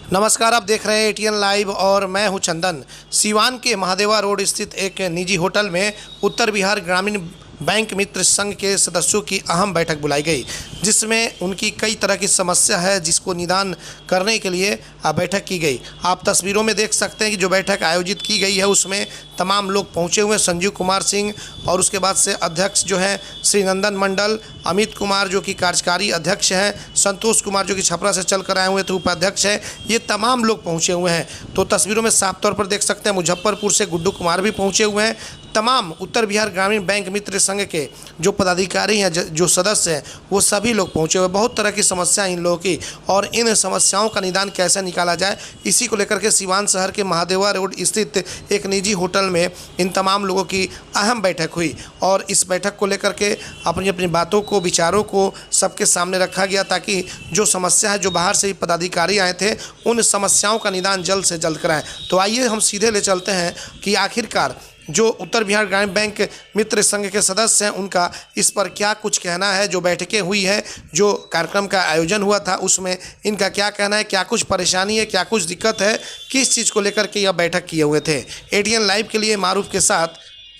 नमस्कार, आप देख रहे हैं एटीएन लाइव और मैं हूं चंदन। सीवान के महादेवा रोड स्थित एक निजी होटल में उत्तर बिहार ग्रामीण बैंक मित्र संघ के सदस्यों की अहम बैठक बुलाई गई, जिसमें उनकी कई तरह की समस्या है जिसको निदान करने के लिए बैठक की गई। आप तस्वीरों में देख सकते हैं कि जो बैठक आयोजित की गई है उसमें तमाम लोग पहुंचे हुए हैं। संजीव कुमार सिंह और उसके बाद से अध्यक्ष जो हैं श्री नंदन मंडल, अमित कुमार जो कि कार्यकारी अध्यक्ष हैं, संतोष कुमार जो कि छपरा से चल कर आए हुए थे उपाध्यक्ष हैं, ये तमाम लोग पहुंचे हुए हैं। तो तस्वीरों में साफ तौर पर देख सकते हैं मुजफ्फरपुर से गुड्डू कुमार भी पहुंचे हुए हैं। तमाम उत्तर बिहार ग्रामीण बैंक मित्र संघ के जो पदाधिकारी हैं, जो सदस्य हैं, वो सभी लोग पहुंचे हुए। बहुत तरह की समस्याएं इन लोगों की, और इन समस्याओं का निदान कैसे निकाला जाए, इसी को लेकर के सीवान शहर के महादेवा रोड स्थित एक निजी होटल में इन तमाम लोगों की अहम बैठक हुई। और इस बैठक को लेकर के अपनी अपनी बातों को, विचारों को सबके सामने रखा गया, ताकि जो समस्या है, जो बाहर से ही पदाधिकारी आए थे, उन समस्याओं का निदान जल्द से जल्द कराएं। तो आइए हम सीधे ले चलते हैं कि आखिरकार जो उत्तर बिहार ग्रामीण बैंक मित्र संघ के सदस्य हैं, उनका इस पर क्या कुछ कहना है। जो बैठकें हुई है, जो कार्यक्रम का आयोजन हुआ था, उसमें इनका क्या कहना है, क्या कुछ परेशानी है, क्या कुछ दिक्कत है, किस चीज़ को लेकर के यह बैठक किए हुए थे। एटीएन लाइव के लिए मारूफ के साथ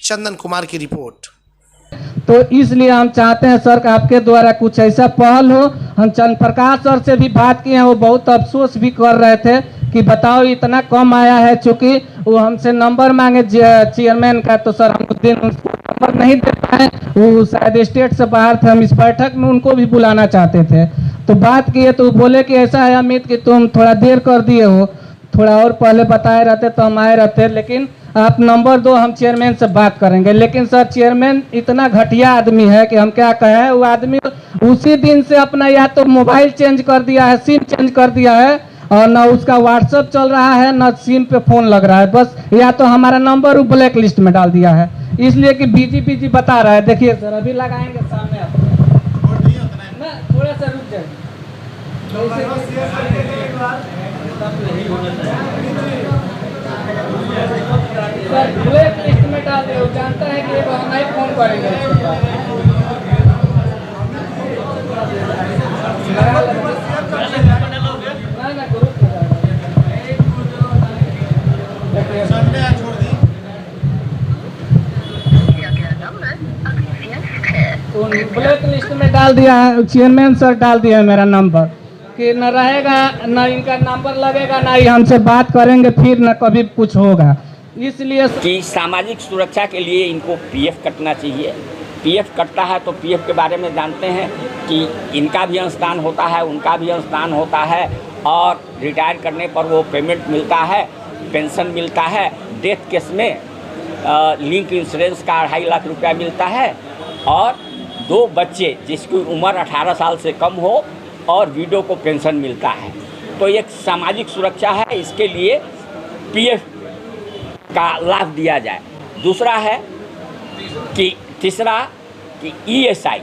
चंदन कुमार की रिपोर्ट। तो इसलिए हम चाहते हैं सर आपके द्वारा कुछ ऐसा पहल हो। हम चंद्र प्रकाश सर से भी बात किए हैं, वो बहुत अफसोस भी कर रहे थे कि बताओ इतना कम आया है। चूँकि वो हमसे नंबर मांगे चेयरमैन का, तो सर हम उस दिन उनको नंबर नहीं दे पाए, वो शायद स्टेट से बाहर थे। हम इस बैठक में उनको भी बुलाना चाहते थे, तो बात किए तो बोले कि ऐसा है अमित कि तुम थोड़ा देर कर दिए हो, थोड़ा और पहले बताए रहते तो हम आए रहते, लेकिन आप नंबर दो, हम चेयरमैन से बात करेंगे। लेकिन सर चेयरमैन इतना घटिया आदमी है कि हम क्या कहें। वो आदमी उसी दिन से अपना या तो मोबाइल चेंज कर दिया है, सिम चेंज कर दिया है, और ना उसका व्हाट्सएप चल रहा है, ना सिम पे फ़ोन लग रहा है। बस या तो हमारा नंबर वो ब्लैक लिस्ट में डाल दिया है, इसलिए कि बिजी बिजी बता रहा है। देखिए सर अभी लगाएंगे सामने आप ना, थोड़ा सा रुक जाए। सर ब्लैक लिस्ट में डाल दे, वो जानता है कि हम नहीं फोन करेंगे। ना ग्रुप तो ब्लैक लिस्ट में डाल दिया है चेयरमैन सर, डाल दिया है मेरा नंबर कि न रहेगा, ना इनका नंबर लगेगा, ना ही हमसे बात करेंगे, फिर न कभी कुछ होगा। इसलिए कि सामाजिक सुरक्षा के लिए इनको पीएफ कटना चाहिए। पीएफ कटता है तो पीएफ के बारे में जानते हैं कि इनका भी अंशदान होता है, उनका भी अंशदान होता है, और रिटायर करने पर वो पेमेंट मिलता है, पेंशन मिलता है। डेथ केस में लिंक इंश्योरेंस का 2.5 लाख रुपया मिलता है, और 2 बच्चे जिसकी उम्र 18 साल से कम हो और विडो को पेंशन मिलता है। तो एक सामाजिक सुरक्षा है, इसके लिए पीएफ का लाभ दिया जाए। दूसरा है कि तीसरा कि ईएसआई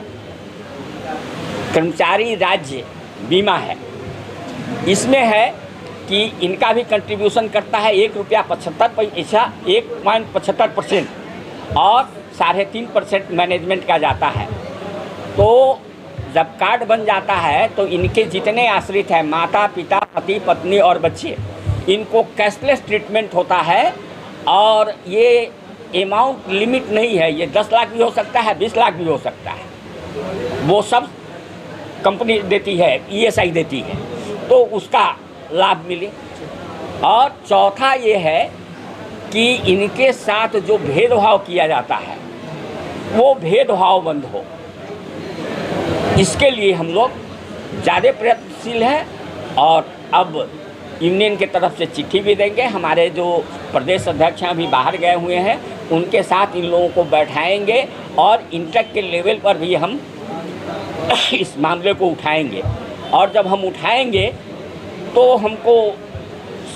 कर्मचारी राज्य बीमा है, इसमें है कि इनका भी कंट्रीब्यूशन करता है ₹1.75 1.75%, और 3.5% मैनेजमेंट का जाता है। तो जब कार्ड बन जाता है तो इनके जितने आश्रित हैं, माता पिता, पति पत्नी और बच्चे, इनको कैशलेस ट्रीटमेंट होता है। और ये अमाउंट लिमिट नहीं है, ये 10 लाख भी हो सकता है, 20 लाख भी हो सकता है, वो सब कंपनी देती है, ईएसआई देती है, तो उसका लाभ मिले। और चौथा ये है कि इनके साथ जो भेदभाव किया जाता है वो भेदभाव बंद हो, इसके लिए हम लोग ज़्यादा प्रयत्नशील हैं। और अब यूनियन की तरफ से चिट्ठी भी देंगे। हमारे जो प्रदेश अध्यक्ष हैं अभी बाहर गए हुए हैं, उनके साथ इन लोगों को बैठाएंगे, और इंटक के लेवल पर भी हम इस मामले को उठाएंगे। और जब हम उठाएंगे तो हमको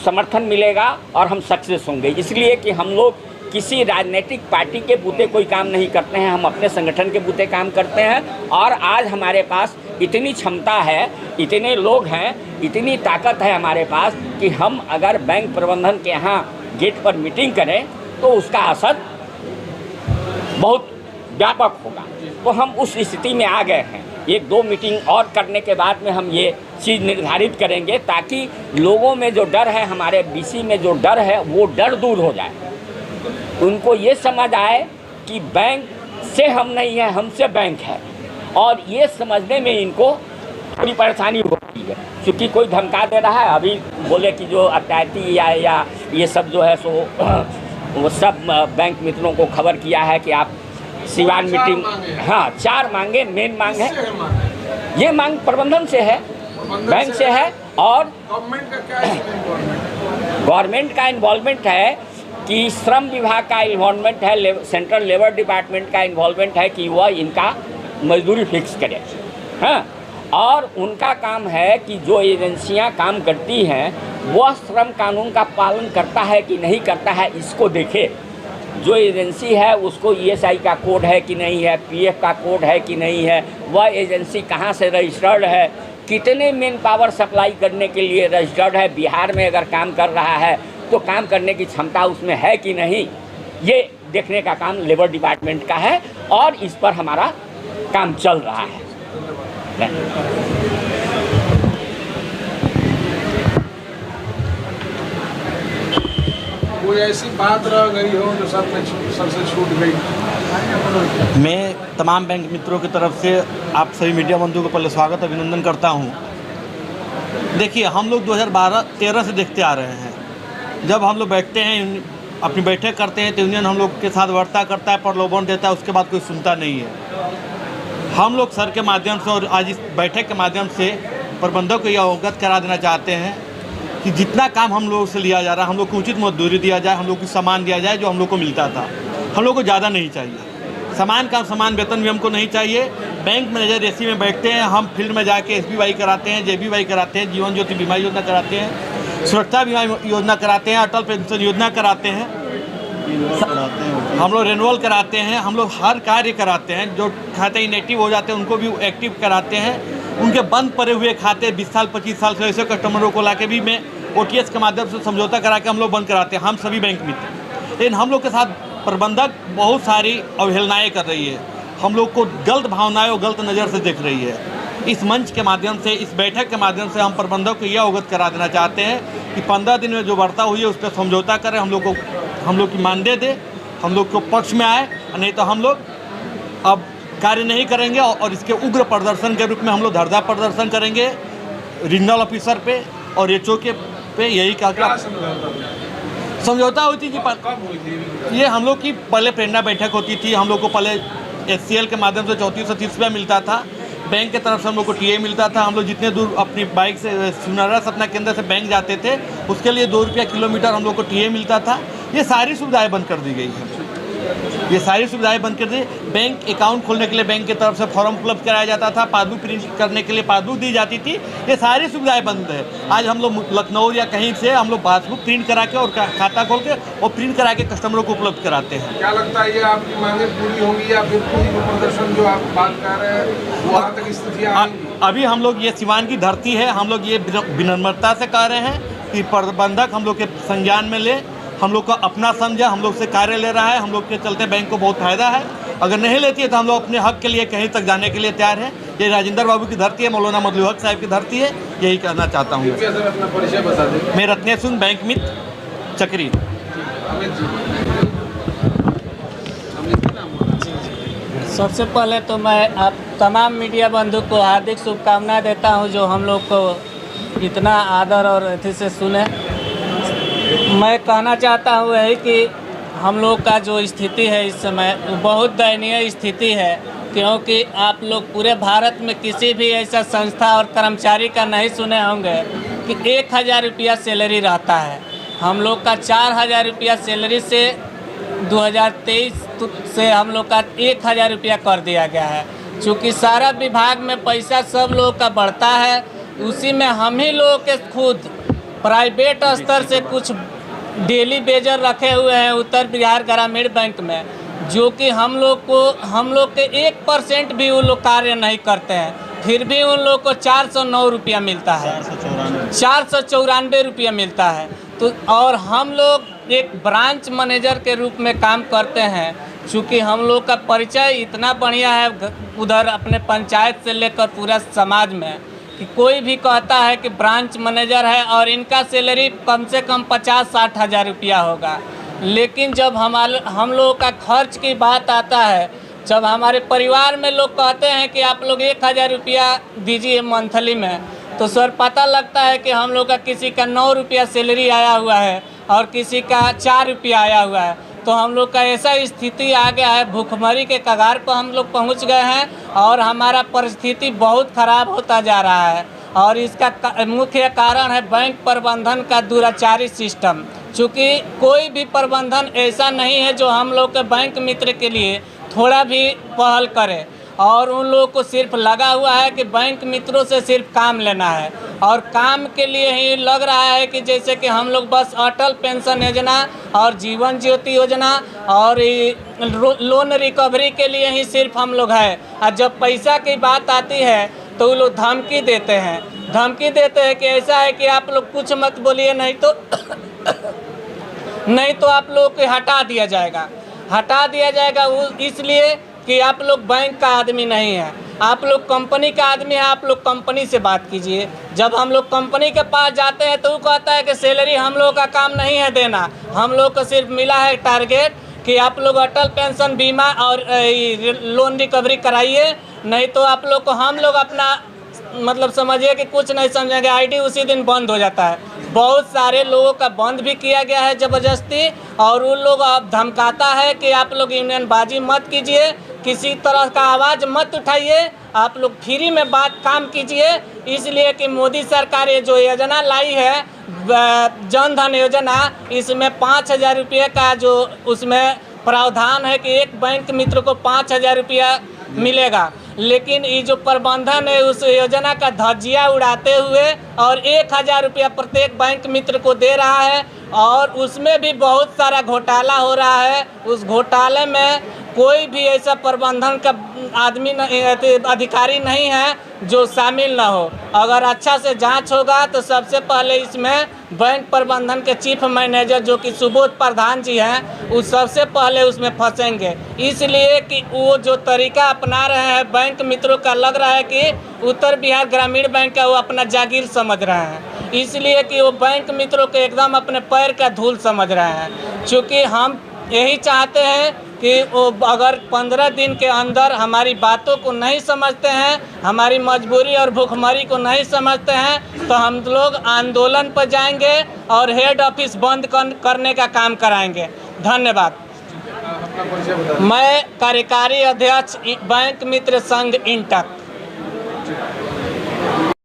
समर्थन मिलेगा और हम सक्सेस होंगे। इसलिए कि हम लोग किसी राजनीतिक पार्टी के बूते कोई काम नहीं करते हैं, हम अपने संगठन के बूते काम करते हैं। और आज हमारे पास इतनी क्षमता है, इतने लोग हैं, इतनी ताकत है हमारे पास कि हम अगर बैंक प्रबंधन के यहाँ गेट पर मीटिंग करें तो उसका असर बहुत व्यापक होगा। तो हम उस स्थिति में आ गए हैं। 1-2 मीटिंग और करने के बाद में हम ये चीज़ निर्धारित करेंगे, ताकि लोगों में जो डर है, हमारे बीसी में जो डर है, वो डर दूर हो जाए। उनको ये समझ आए कि बैंक से हम नहीं है, हमसे बैंक है, और ये समझने में इनको थोड़ी परेशानी होती है। क्योंकि कोई धमका दे रहा है, अभी बोले कि जो अट्ठायती या ये सब जो है सो वो सब बैंक मित्रों को खबर किया है कि आप सिवान मीटिंग, हाँ 4 मांगे मेन मांग है। ये मांग प्रबंधन से है, बैंक से है, और गवर्नमेंट का इन्वॉल्वमेंट है कि श्रम विभाग का इन्वॉल्वमेंट है, सेंट्रल लेबर डिपार्टमेंट का इन्वॉल्वमेंट है कि वह इनका मजदूरी फिक्स करे। हाँ, और उनका काम है कि जो एजेंसियां काम करती हैं वह श्रम कानून का पालन करता है कि नहीं करता है, इसको देखे। जो एजेंसी है उसको ESI का कोड है कि नहीं है, PF का कोड है कि नहीं है, वह एजेंसी कहाँ से रजिस्टर्ड है, कितने मैन पावर सप्लाई करने के लिए रजिस्टर्ड है, बिहार में अगर काम कर रहा है तो काम करने की क्षमता उसमें है कि नहीं, ये देखने का काम लेबर डिपार्टमेंट का है, और इस पर हमारा काम चल रहा है। कोई ऐसी बात रह गई हो जो सबसे छूट गई? मैं तमाम बैंक मित्रों की तरफ से आप सभी मीडिया बंधुओं को पहले स्वागत अभिनंदन करता हूं। देखिए, हम लोग 2012-13 से देखते आ रहे हैं, जब हम लोग बैठते हैं, अपनी बैठक करते हैं तो यूनियन हम लोग के साथ वार्ता करता है, प्रलोभन देता है, उसके बाद कोई सुनता नहीं है। हम लोग सर के माध्यम से और आज इस बैठक के माध्यम से प्रबंधक को यह अवगत करा देना चाहते हैं कि जितना काम हम लोगों से लिया जा रहा है, हम लोग को उचित मजदूरी दिया जाए, हम लोग को सामान दिया जाए जो हम लोग को मिलता था। हम लोग को ज़्यादा नहीं चाहिए, समान काम समान वेतन भी हमको नहीं चाहिए। बैंक मैनेजर एसी में बैठते हैं, हम फील्ड में जाके SBY कराते हैं, JBY कराते हैं, जीवन ज्योति बीमा योजना कराते हैं, सुरक्षा बीमा योजना कराते हैं, अटल पेंशन योजना कराते हैं, हम लोग रेनुअल कराते हैं, हम लोग हर कार्य कराते हैं। जो खाते इनएक्टिव हो जाते हैं उनको भी एक्टिव कराते हैं। उनके बंद पड़े हुए खाते 20 साल 25 साल से ऐसे कस्टमरों को लाके भी मैं OTS के माध्यम से समझौता करा के हम लोग बंद कराते हैं, हम सभी बैंक मित्र। लेकिन हम लोग के साथ प्रबंधक बहुत सारी अवहेलनाएँ कर रही है, हम लोग को गलत भावनाएं और गलत नज़र से देख रही है। इस मंच के माध्यम से, इस बैठक के माध्यम से हम प्रबंधक को यह अवगत करा देना चाहते हैं कि 15 दिन में जो वार्ता हुई है उस पर समझौता करें, हम लोग की मानदेय दे, हम लोग को पक्ष में आए, नहीं तो हम लोग अब कार्य नहीं करेंगे और इसके उग्र प्रदर्शन के रूप में हम लोग धरना प्रदर्शन करेंगे रीजनल ऑफिसर पे और HO के पे। यही कहा समझौता हुई थी कि ये हम लोग की पहले प्रेरणा बैठक होती थी, हम लोग को पहले HCL के माध्यम से 3430 रुपया मिलता था, बैंक के तरफ से हम लोग को TA मिलता था। हम लोग जितने दूर अपनी बाइक से सुनहरा सपना केंद्र से बैंक जाते थे उसके लिए 2 रुपया किलोमीटर हम लोग को TA मिलता था। ये सारी सुविधाएं बंद कर दी गई हैं, ये सारी सुविधाएं बंद कर दी। बैंक अकाउंट खोलने के लिए बैंक की तरफ से फॉर्म उपलब्ध कराया जाता था, पासबुक प्रिंट करने के लिए पासबुक दी जाती थी, ये सारी सुविधाएं बंद है। आज हम लोग लखनऊ या कहीं से हम लोग पासबुक प्रिंट करा के और खाता खोल के और प्रिंट करा के कस्टमरों को उपलब्ध कराते हैं। क्या लगता है ये आपकी मांगें पूरी होंगी या फिर पूरी प्रदर्शन जो आप बात कर रहे हैं वहाँ तक स्थितियाँ आएंगी? अभी हम लोग ये सिवान की धरती है, हम लोग ये विनम्रता से कह रहे हैं कि प्रबंधक हम लोग के संज्ञान में ले, हम लोग को अपना समझा, हम लोग से कार्य ले रहा है, हम लोग के चलते बैंक को बहुत फायदा है। अगर नहीं लेती है तो हम लोग अपने हक के लिए कहीं तक जाने के लिए तैयार हैं। ये राजेंद्र बाबू की धरती है, मौलाना मजलू हक साहब की धरती है, यही कहना चाहता हूँ। अपना परिचय बता दें। मैं रत्नेश सिंह, बैंक मित्र चक्री। सबसे पहले तो मैं आप तमाम मीडिया बंधु को हार्दिक शुभकामनाएं देता हूं जो हम लोग को इतना आदर और अतिथि से सुने। मैं कहना चाहता हूं है कि हम लोग का जो स्थिति है इस समय वो बहुत दयनीय स्थिति है, क्योंकि आप लोग पूरे भारत में किसी भी ऐसा संस्था और कर्मचारी का नहीं सुने होंगे कि 1000 रुपया सैलरी रहता है। हम लोग का 4000 रुपया सैलरी से 2023 से हम लोग का 1000 रुपया कर दिया गया है। चूँकि सारा विभाग में पैसा सब लोगों का बढ़ता है, उसी में हम ही लोग के खुद प्राइवेट स्तर से कुछ डेली वेजर रखे हुए हैं उत्तर बिहार ग्रामीण बैंक में, जो कि हम लोग के 1% भी वो लोग कार्य नहीं करते हैं, फिर भी उन लोग को 409 रुपया मिलता है, 494 रुपया मिलता है। तो और हम लोग एक ब्रांच मैनेजर के रूप में काम करते हैं, चूँकि हम लोग का परिचय इतना बढ़िया है उधर अपने पंचायत से लेकर पूरा समाज में कि कोई भी कहता है कि ब्रांच मैनेजर है और इनका सैलरी कम से कम 50-60 हज़ार रुपया होगा। लेकिन जब हम लोगों का खर्च की बात आता है, जब हमारे परिवार में लोग कहते हैं कि आप लोग 1000 रुपया दीजिए मंथली में, तो सर पता लगता है कि हम लोग का किसी का 9 रुपया सैलरी आया हुआ है और किसी का 4 रुपया आया हुआ है। तो हम लोग का ऐसा स्थिति आ गया है, भूखमरी के कगार पर हम लोग पहुंच गए हैं और हमारा परिस्थिति बहुत ख़राब होता जा रहा है। और इसका मुख्य कारण है बैंक प्रबंधन का दुराचारी सिस्टम। चूँकि कोई भी प्रबंधन ऐसा नहीं है जो हम लोग के बैंक मित्र के लिए थोड़ा भी पहल करे, और उन लोगों को सिर्फ लगा हुआ है कि बैंक मित्रों से सिर्फ काम लेना है और काम के लिए ही लग रहा है कि जैसे कि हम लोग बस अटल पेंशन योजना और जीवन ज्योति योजना और लोन रिकवरी के लिए ही सिर्फ हम लोग है। और जब पैसा की बात आती है तो वो लोग धमकी देते हैं कि ऐसा है कि आप लोग कुछ मत बोलिए, नहीं तो आप लोग को हटा दिया जाएगा। वो इसलिए कि आप लोग बैंक का आदमी नहीं है, आप लोग कंपनी का आदमी है, आप लोग कंपनी से बात कीजिए। जब हम लोग कंपनी के पास जाते हैं तो वो कहता है कि सैलरी हम लोग का काम नहीं है देना, हम लोग को सिर्फ मिला है टारगेट कि आप लोग अटल पेंशन बीमा और लोन रिकवरी कराइए, नहीं तो आप लोग को हम लोग अपना मतलब समझिए कि कुछ नहीं समझेंगे, आईडी उसी दिन बंद हो जाता है। बहुत सारे लोगों का बंद भी किया गया है ज़बरदस्ती, और उन लोग अब धमकाता है कि आप लोग यूनियनबाजी मत कीजिए, किसी तरह का आवाज़ मत उठाइए, आप लोग फ्री में काम कीजिए। इसलिए कि मोदी सरकार ये जो योजना लाई है जन धन योजना, इसमें 5000 रुपये का जो उसमें प्रावधान है कि एक बैंक मित्र को 5000 रुपया मिलेगा। लेकिन ये जो प्रबंधन है उस योजना का धज्जियाँ उड़ाते हुए और 1000 रुपया प्रत्येक बैंक मित्र को दे रहा है, और उसमें भी बहुत सारा घोटाला हो रहा है। उस घोटाले में कोई भी ऐसा प्रबंधन का आदमी अधिकारी नहीं है जो शामिल ना हो। अगर अच्छा से जांच होगा तो सबसे पहले इसमें बैंक प्रबंधन के चीफ मैनेजर जो कि सुबोध प्रधान जी हैं, वो सबसे पहले उसमें फंसेंगे। इसलिए कि वो जो तरीका अपना रहे हैं बैंक मित्रों का, लग रहा है कि उत्तर बिहार ग्रामीण बैंक का वो अपना जागीर समझ रहे हैं, इसलिए कि वो बैंक मित्रों को एकदम अपने पैर का धूल समझ रहे हैं। चूँकि हम यही चाहते हैं कि वो अगर 15 दिन के अंदर हमारी बातों को नहीं समझते हैं, हमारी मजबूरी और भूखमरी को नहीं समझते हैं, तो हम लोग आंदोलन पर जाएंगे और हेड ऑफिस बंद करने का काम कराएंगे। धन्यवाद। मैं कार्यकारी अध्यक्ष बैंक मित्र संघ इंटक।